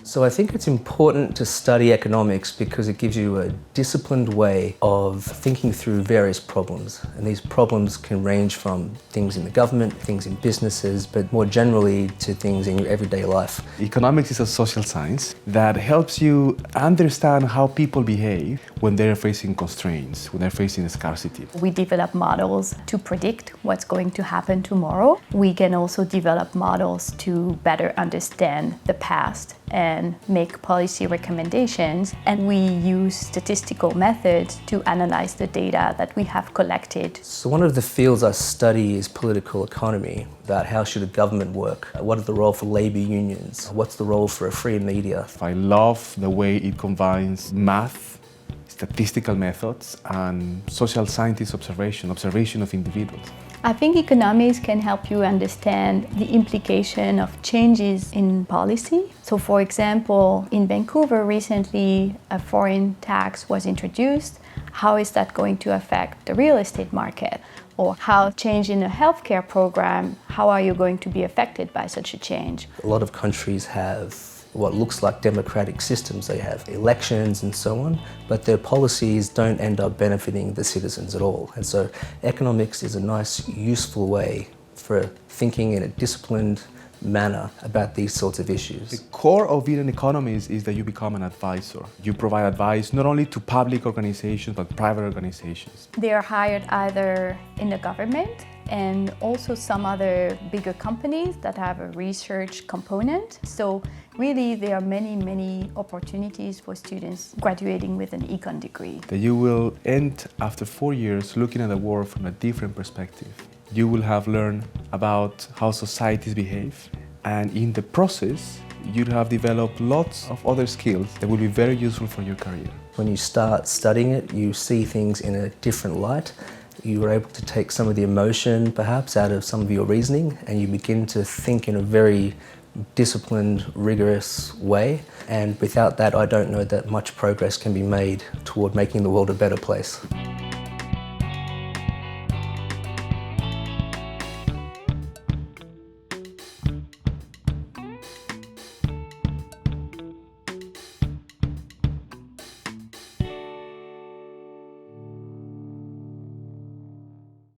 So I think it's important to study economics because it gives you a disciplined way of thinking through various problems. And these problems can range from things in the government, things in businesses, but more generally to things in your everyday life. Economics is a social science that helps you understand how people behave when they're facing constraints, when they're facing scarcity. We develop models to predict what's going to happen tomorrow. We can also develop models to better understand the past and make policy recommendations. And we use statistical methods to analyze the data that we have collected. So one of the fields I study is political economy, about how should a government work, what is the role for labor unions, what's the role for a free media. I love the way it combines math, statistical methods, and social scientist observation of individuals. I think economics can help you understand the implication of changes in policy. So for example, in Vancouver recently, a foreign tax was introduced. How is that going to affect the real estate market? Or how change in a healthcare program, how are you going to be affected by such a change? A lot of countries have what looks like democratic systems. They have elections and so on, but their policies don't end up benefiting the citizens at all. And so economics is a nice, useful way for thinking in a disciplined manner about these sorts of issues. The core of being an economist is that you become an advisor. You provide advice not only to public organizations, but private organizations. They are hired either in the government and also some other bigger companies that have a research component. So really there are many opportunities for students graduating with an econ degree. That you will end after 4 years looking at the world from a different perspective. You will have learned about how societies behave, and in the process you'd have developed lots of other skills that will be very useful for your career. When you start studying it, you see things in a different light. You are able to take some of the emotion perhaps out of some of your reasoning, and you begin to think in a very disciplined, rigorous way. And without that, I don't know that much progress can be made toward making the world a better place.